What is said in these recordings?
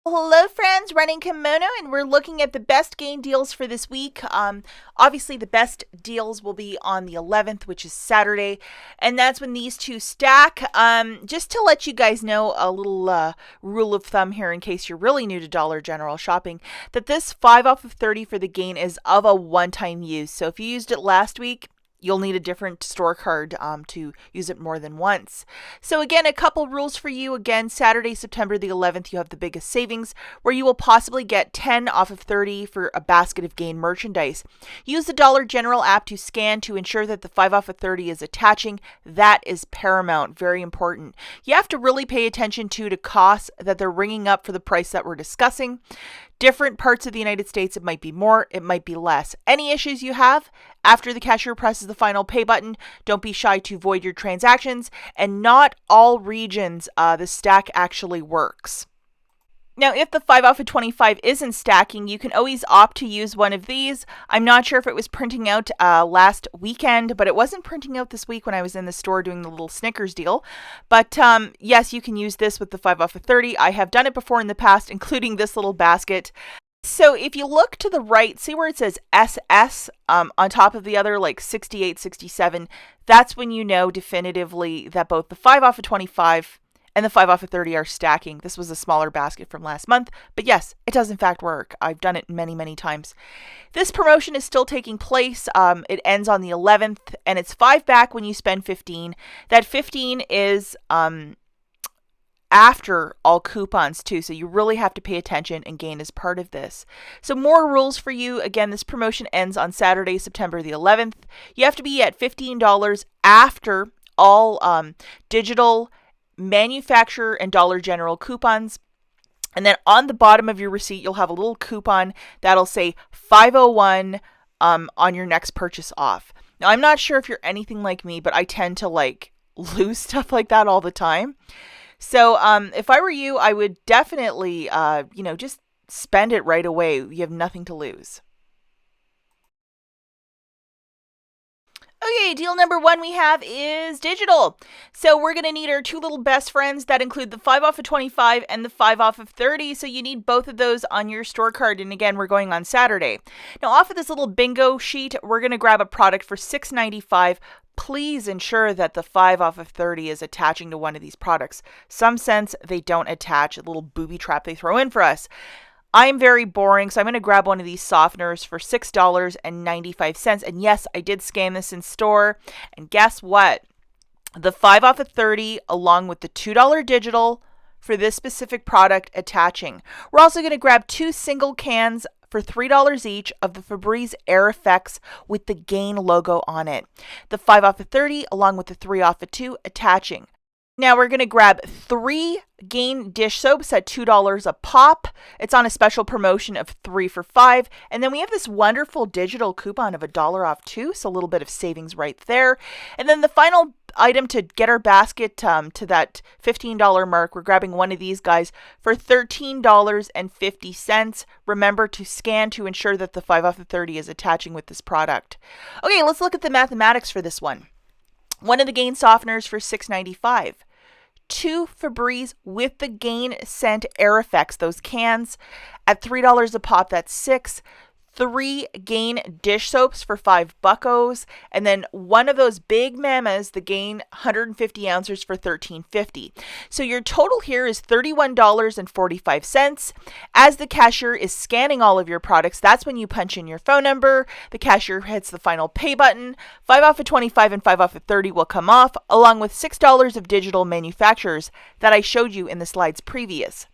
Hello, friends. Running Kimono, and we're looking at the best gain deals for this week. Obviously, the best deals will be on the 11th, which is Saturday, and that's when these two stack. Just to let you guys know, a little rule of thumb here, in case you're really new to Dollar General shopping, that this 5 off of 30 for the gain is of a one-time use. So if you used it last week, you'll need a different store card to use it more than once. So again, a couple rules for you. Again, Saturday, September the 11th, you have the biggest savings where you will possibly get 10 off of 30 for a basket of gain merchandise. Use the Dollar General app to scan to ensure that the 5 off of 30 is attaching. That is paramount, very important. You have to really pay attention to costs that they're ringing up for the price that we're discussing. Different parts of the United States, it might be more, it might be less. Any issues you have, after the cashier presses the final pay button, don't be shy to void your transactions. And not all regions, the stack actually works. Now, if the 5 off of 25 isn't stacking, you can always opt to use one of these. I'm not sure if it was printing out last weekend, but it wasn't printing out this week when I was in the store doing the little Snickers deal. But yes, you can use this with the 5 off of 30. I have done it before in the past, including this little basket. So if you look to the right, see where it says SS on top of the other, like 68, 67, that's when you know definitively that both the 5 off of 25 and the 5 off of 30 are stacking. This was a smaller basket from last month, but yes, it does in fact work. I've done it many, many times. This promotion is still taking place. It ends on the 11th, and it's 5 back when you spend 15. That 15 is after all coupons too, so you really have to pay attention, and gain is part of this. So more rules for you. Again, this promotion ends on Saturday, September the 11th. You have to be at $15 after all digital, manufacturer, and Dollar General coupons. And then on the bottom of your receipt, you'll have a little coupon that'll say 501 on your next purchase off. Now, I'm not sure if you're anything like me, but I tend to lose stuff like that all the time. So if I were you, I would definitely, just spend it right away. You have nothing to lose. Okay, deal number 1 we have is digital. So we're going to need our 2 little best friends that include the 5 off of 25 and the 5 off of 30. So you need both of those on your store card. And again, we're going on Saturday. Now, off of this little bingo sheet, we're going to grab a product for $6.95. Please ensure that the 5 off of 30 is attaching to one of these products. Some sense they don't attach, a little booby trap they throw in for us. I'm very boring, so I'm going to grab one of these softeners for $6.95. And yes, I did scan this in store. And guess what? The 5 off of 30 along with the $2 digital for this specific product attaching. We're also going to grab 2 single cans for $3 each of the Febreze Air Effects with the Gain logo on it. The 5 off of 30 along with the 3 off of 2 attaching. Now we're going to grab 3 Gain dish soaps at $2 a pop. It's on a special promotion of 3 for $5. And then we have this wonderful digital coupon of $1 off too, so a little bit of savings right there. And then the final item to get our basket to that $15 mark, we're grabbing one of these guys for $13.50. Remember to scan to ensure that the 5 off of 30 is attaching with this product. Okay, let's look at the mathematics for this one. One of the Gain softeners for $6.95. 2 Febreze with the Gain scent Air Effects, those cans at $3 a pop, that's 6. 3 Gain dish soaps for $5, and then one of those big mamas, the Gain 150 ounces for $13.50. So your total here is $31.45. As the cashier is scanning all of your products, that's when you punch in your phone number. The cashier hits the final pay button. 5 off of 25 and 5 off of 30 will come off, along with $6 of digital manufacturers that I showed you in the slides previous.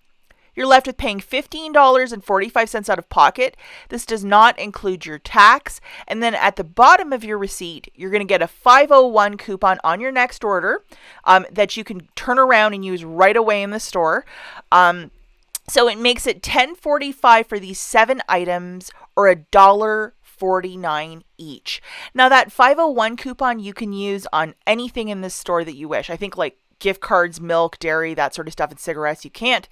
You're left with paying $15.45 out of pocket. This does not include your tax. And then at the bottom of your receipt, you're going to get a 501 coupon on your next order that you can turn around and use right away in the store. So it makes it $10.45 for these 7 items, or $1.49 each. Now that 501 coupon you can use on anything in this store that you wish. I think like gift cards, milk, dairy, that sort of stuff, and cigarettes, you can't.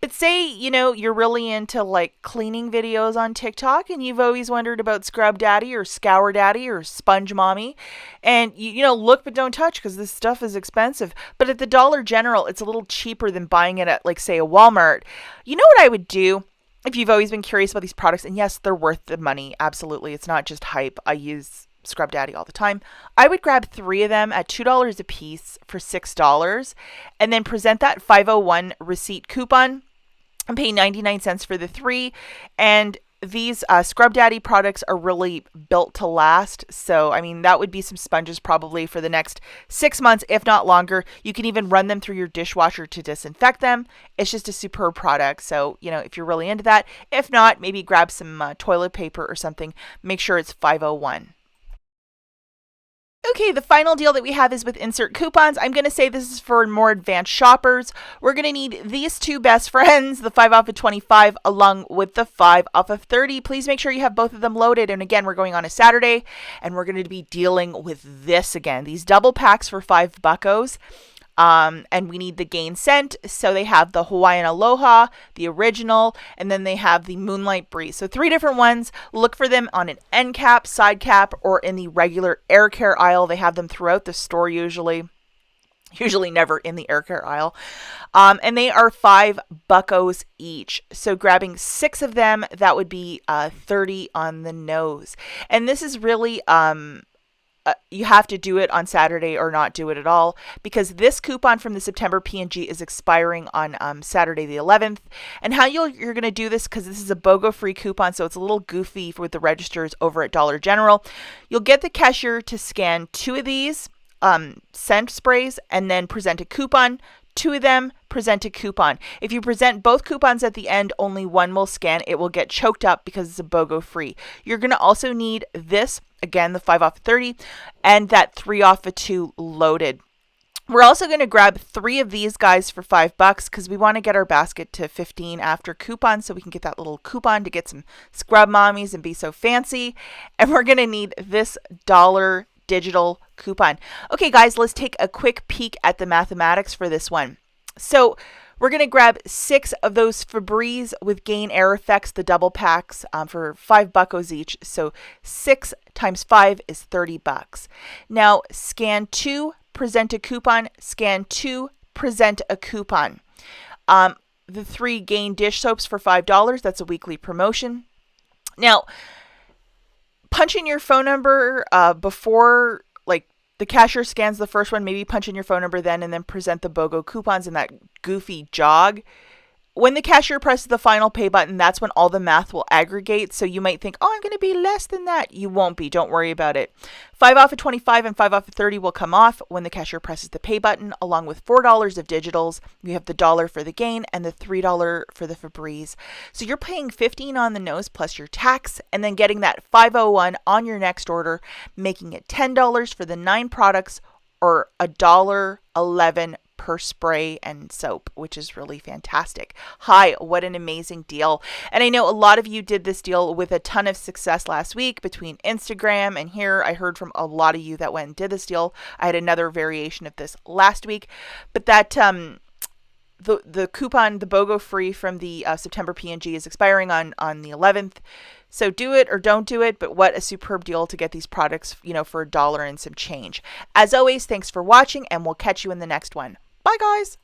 But say, you're really into like cleaning videos on TikTok and you've always wondered about Scrub Daddy or Scour Daddy or Sponge Mommy. And, look but don't touch because this stuff is expensive. But at the Dollar General, it's a little cheaper than buying it at, like, say, a Walmart. You know what I would do? If you've always been curious about these products, and yes, they're worth the money, absolutely. It's not just hype. I use Scrub Daddy all the time. I would grab 3 of them at $2 a piece for $6 and then present that 501 receipt coupon and pay 99 cents for the 3. And these Scrub Daddy products are really built to last. So, I mean, that would be some sponges probably for the next 6 months, if not longer. You can even run them through your dishwasher to disinfect them. It's just a superb product. So, if you're really into that. If not, maybe grab some toilet paper or something. Make sure it's 501. Okay, the final deal that we have is with insert coupons. I'm going to say this is for more advanced shoppers. We're going to need these 2 best friends, the 5 off of 25 along with the 5 off of 30. Please make sure you have both of them loaded. And again, we're going on a Saturday and we're going to be dealing with this again. These double packs for $5. And we need the Gain Scent. So they have the Hawaiian Aloha, the original, and then they have the Moonlight Breeze. So 3 different ones. Look for them on an end cap, side cap, or in the regular air care aisle. They have them throughout the store usually never in the air care aisle. And they are $5 each. So grabbing 6 of them, that would be 30 on the nose. And this is really you have to do it on Saturday or not do it at all, because this coupon from the September P&G is expiring on Saturday the 11th. And how you're going to do this, because this is a BOGO free coupon, so it's a little goofy with the registers over at Dollar General. You'll get the cashier to scan 2 of these scent sprays and then present a coupon. 2 of them, present a coupon. If you present both coupons at the end, only one will scan. It will get choked up because it's a BOGO free. You're going to also need this, again, the 5 off of 30, and that 3 off of 2 loaded. We're also going to grab 3 of these guys for $5 because we want to get our basket to 15 after coupon, so we can get that little coupon to get some Scrub Mommies and be so fancy. And we're going to need this dollar digital coupon. Okay, guys, let's take a quick peek at the mathematics for this one. So we're going to grab 6 of those Febreze with Gain Air Effects, the double packs, for $5 each. So 6 times 5 is $30. Now scan 2, present a coupon. Scan 2, present a coupon. The 3 Gain dish soaps for $5. That's a weekly promotion. Now, punch in your phone number before, like, the cashier scans the first one. Maybe punch in your phone number then, and then present the BOGO coupons in that goofy jog. When the cashier presses the final pay button, that's when all the math will aggregate. So you might think, oh, I'm going to be less than that. You won't be. Don't worry about it. 5 off of 25 and 5 off of 30 will come off when the cashier presses the pay button, along with $4 of digitals. You have the $1 for the Gain and the $3 for the Febreze. So you're paying $15 on the nose plus your tax, and then getting that 501 on your next order, making it $10 for the 9 products, or $1.11 per spray and soap, which is really fantastic. Hi, what an amazing deal. And I know a lot of you did this deal with a ton of success last week between Instagram and here. I heard from a lot of you that went and did this deal. I had another variation of this last week, but that the coupon, the BOGO free from the September P&G is expiring on the 11th. So do it or don't do it, but what a superb deal to get these products, for $1 and some change. As always, thanks for watching, and we'll catch you in the next one. Bye, guys.